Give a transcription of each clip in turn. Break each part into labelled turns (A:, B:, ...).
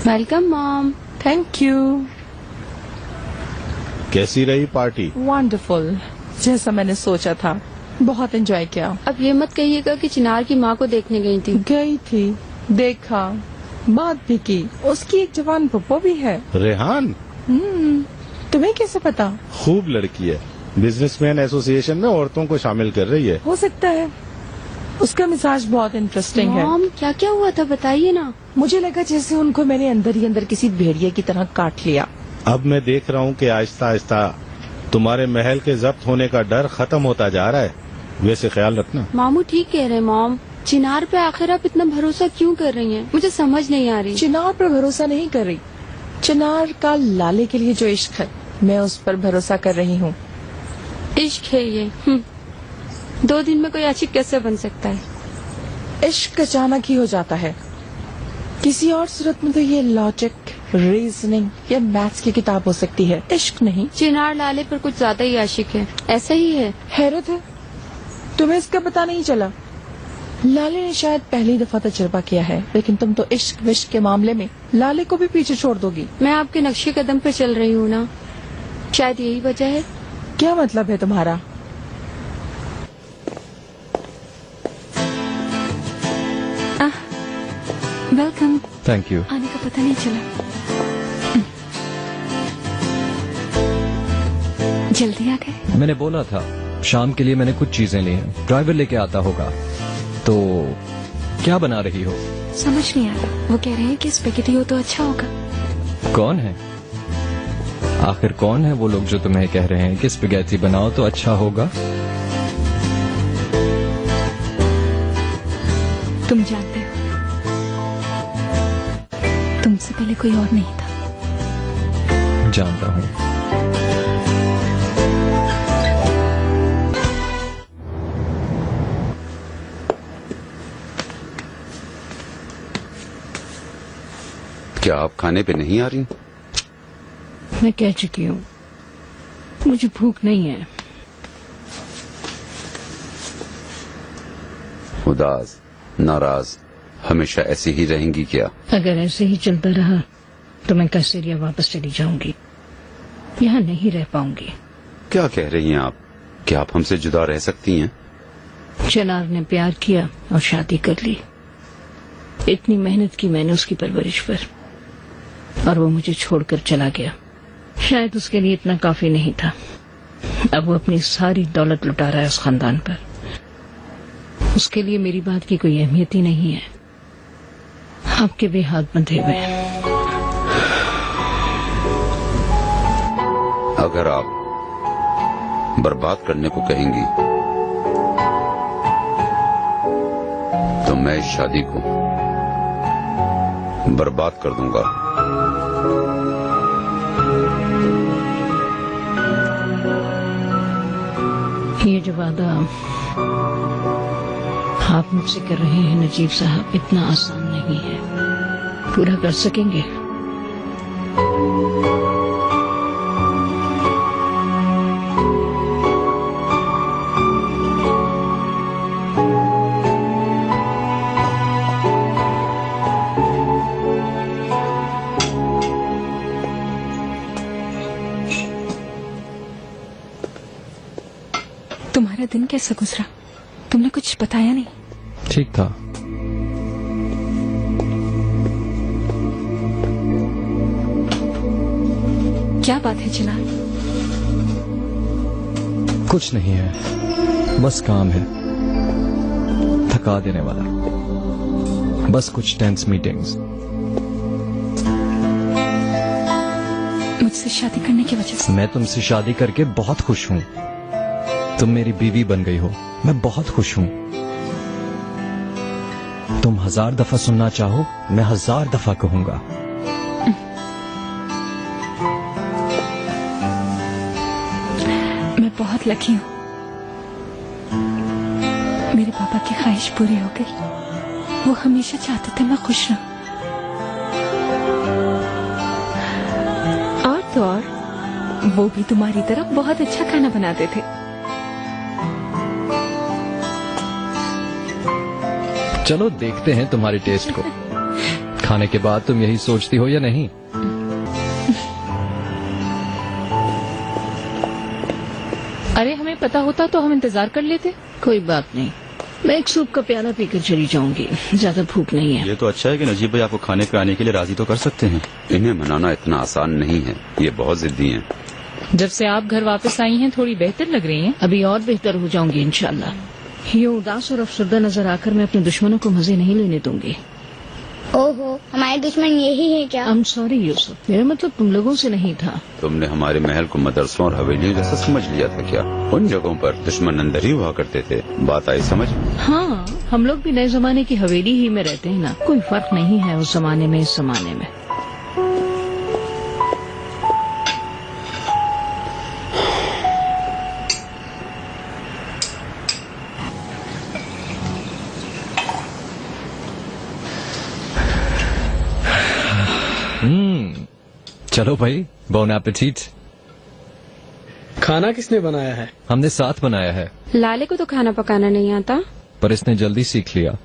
A: Welcome mom.
B: Thank you.
C: कैसी रही party?
B: Wonderful, जैसा मैंने सोचा था। बहुत एंजॉय किया।
A: अब ये मत कहिएगा कि चिनार की माँ को देखने गई थी।
B: गई थी, देखा, बात भी की। उसकी एक जवान पप्पो भी है।
C: रेहान?
B: तुम्हें कैसे पता?
C: खूब लड़की है, बिजनेसमैन एसोसिएशन में औरतों को शामिल कर रही है।
B: हो सकता है। उसका मिजाज बहुत इंटरेस्टिंग है।
A: मॉम क्या क्या हुआ था बताइए ना।
B: मुझे लगा जैसे उनको मैंने अंदर ही अंदर किसी भेड़िए की तरह काट लिया।
C: अब मैं देख रहा हूँ कि आहिस्ता आहिस्ता तुम्हारे महल के जब्त होने का डर खत्म होता जा रहा है। वैसे ख्याल रखना।
A: मामू ठीक कह रहे हैं मॉम। चिनार पे आखिर आप इतना भरोसा क्यों कर रही हैं? मुझे समझ नहीं आ रही।
B: चिनार पर भरोसा नहीं कर रही। चिनार का लाले के लिए जो इश्क है, मैं उस पर भरोसा कर रही हूँ।
A: इश्क है ये। 2 दिन में कोई आशिक कैसे बन सकता है?
B: इश्क अचानक ही हो जाता है। किसी और सूरत में तो ये लॉजिक, रीजनिंग या मैथ्स की किताब हो सकती है, इश्क नहीं।
A: चिनार लाले पर कुछ ज्यादा ही आशिक है, ऐसा ही है।
B: हैरत है, तुम्हें इसका पता नहीं चला। लाले ने शायद पहली दफा तजुर्बा किया है, लेकिन तुम तो इश्क विश्क के मामले में लाले को भी पीछे छोड़ दोगी।
A: मैं आपके नक्शे कदम पर चल रही हूँ ना, शायद यही वजह है।
B: क्या मतलब है तुम्हारा?
A: वेलकम।
D: Thank you.
A: आने का पता नहीं चला। जल्दी आ गए।
D: मैंने बोला था शाम के लिए मैंने कुछ चीजें ली हैं, ड्राइवर लेके आता होगा। तो क्या बना रही हो?
A: समझ नहीं आ रहा। वो कह रहे हैं कि स्पेगेटी हो तो अच्छा होगा।
D: कौन है आखिर, कौन है वो लोग जो तुम्हें कह रहे हैं कि स्पेगेटी बनाओ तो अच्छा होगा?
A: तुम जानते हो, तुमसे पहले कोई और नहीं था।
D: जानता हूँ।
E: क्या आप खाने पे नहीं आ रही?
F: मैं कह चुकी हूँ, मुझे भूख नहीं है।
E: उदास, नाराज हमेशा ऐसी ही रहेंगी क्या?
F: अगर ऐसे ही चलता रहा तो मैं कैसेरिया वापस चली जाऊंगी। यहाँ नहीं रह पाऊंगी।
E: क्या कह रही हैं आप? क्या आप हमसे जुदा रह सकती हैं?
F: चिनार ने प्यार किया और शादी कर ली। इतनी मेहनत की मैंने उसकी परवरिश पर, और वो मुझे छोड़कर चला गया। शायद उसके लिए इतना काफी नहीं था। अब वो अपनी सारी दौलत लुटा रहा है उस खानदान पर। उसके लिए मेरी बात की कोई अहमियत ही नहीं है। आपके भी हाथ बंधे हुए हैं।
E: अगर आप बर्बाद करने को कहेंगी तो मैं इस शादी को बर्बाद कर दूंगा।
F: ये जो वादा आप मुझसे कर रहे हैं नजीब साहब, इतना आसान नहीं है। पूरा कर सकेंगे?
A: तुम्हारा दिन कैसा गुजरा? तुमने कुछ बताया नहीं।
D: ठीक था।
A: क्या बात है चिनार?
D: कुछ नहीं है, बस काम है, थका देने वाला। बस कुछ टेंस मीटिंग्स।
A: मुझसे शादी करने की वजह से?
D: मैं तुमसे शादी करके बहुत खुश हूँ। तुम मेरी बीवी बन गई हो, मैं बहुत खुश हूँ। तुम 1000 दफा सुनना चाहो, मैं 1000 दफा कहूंगा।
A: मैं बहुत लकी हूँ। मेरे पापा की ख्वाहिश पूरी हो गई। वो हमेशा चाहते थे मैं खुश रहूं। और तो और, वो भी तुम्हारी तरह बहुत अच्छा खाना बनाते थे।
D: चलो देखते हैं तुम्हारे टेस्ट को। खाने के बाद तुम यही सोचती हो या नहीं?
G: अरे हमें पता होता तो हम इंतजार कर लेते।
F: कोई बात नहीं, मैं एक सूप का प्याला पीकर चली जाऊंगी, ज्यादा भूख नहीं है।
H: ये तो अच्छा है कि नजीब भाई आपको खाने पे आने के लिए राजी तो कर सकते हैं।
E: इन्हें मनाना इतना आसान नहीं है, ये बहुत जिद्दी हैं।
G: जब से आप घर वापस आई हैं थोड़ी बेहतर लग रही हैं।
F: अभी और बेहतर हो जाऊंगी इंशाल्लाह। ये उदास और अफसरदा नजर आकर मैं अपने दुश्मनों को मजे नहीं लेने दूंगी।
I: ओहो, हमारे दुश्मन यही है क्या?
F: आई एम सॉरी यूसुफ, मेरा मतलब तुम लोगों से नहीं था।
E: तुमने हमारे महल को मदरसों और हवेलियों जैसा समझ लिया था क्या? उन जगहों पर दुश्मन अंदर ही हुआ करते थे। बात आई समझ?
F: हाँ, हम लोग भी नए जमाने की हवेली ही में रहते हैं ना, कोई फर्क नहीं है उस जमाने में इस जमाने में।
D: चलो भाई, बोन एपेटिट।
J: खाना किसने बनाया है?
D: हमने साथ बनाया है,
A: लाले को तो खाना पकाना नहीं आता।
D: पर इसने जल्दी सीख लिया।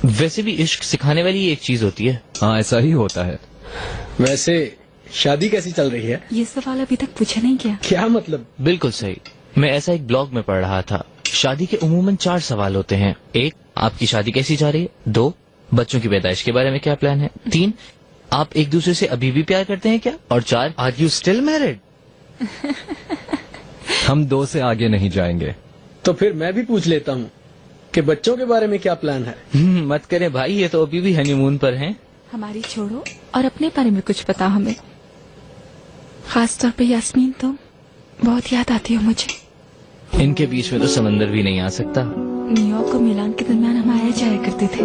K: वैसे भी इश्क सिखाने वाली एक चीज होती है।
D: हाँ, ऐसा ही होता है।
J: वैसे शादी कैसी चल रही है?
A: ये सवाल अभी तक पूछा नहीं क्या?
J: क्या मतलब?
K: बिल्कुल सही, मैं ऐसा एक ब्लॉग में पढ़ रहा था। शादी के उमूमन 4 सवाल होते हैं। 1, आपकी शादी कैसी जा रही है। 2, बच्चों की पैदाइश के बारे में क्या प्लान है। 3, आप एक दूसरे से अभी भी प्यार करते हैं क्या। और 4, आर यू स्टिल मैरिड।
D: हम 2 से आगे नहीं जाएंगे।
J: तो फिर मैं भी पूछ लेता हूँ कि बच्चों के बारे में क्या प्लान है।
K: मत करें भाई, ये तो अभी भी हनीमून पर हैं।
A: हमारी छोड़ो और अपने बारे में कुछ बताओ हमें। खास तौर पे यास्मीन, तो बहुत याद आती हो मुझे।
K: इनके बीच में तो समंदर भी नहीं आ सकता।
A: न्यूयॉर्क और मिलान के दरमियान हम आया जाया करते थे।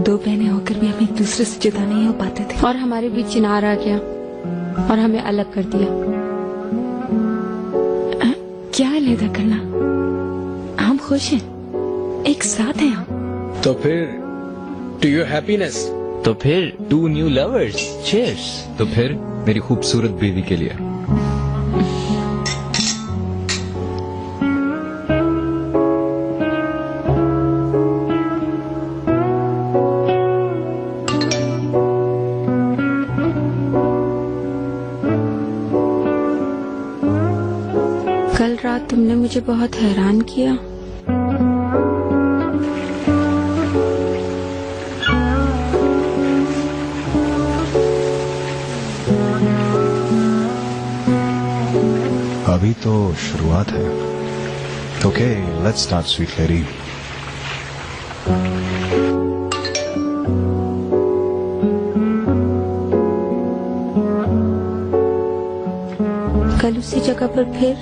A: 2 बहनें होकर भी हम एक दूसरे से जुदा नहीं हो पाते थे। और हमारे बीच चिनार आ गया और हमें अलग कर दिया। क्या अलहदा करना, हम खुश हैं, एक साथ हैं हम।
J: तो फिर टू योर हैप्पीनेस।
K: तो फिर 2 न्यू लवर्स, चीयर्स।
D: तो फिर मेरी खूबसूरत बीवी के लिए।
A: कल रात तुमने मुझे बहुत हैरान किया।
L: अभी तो शुरुआत है। Okay, let's start sweet lady.
A: कल उसी जगह पर फिर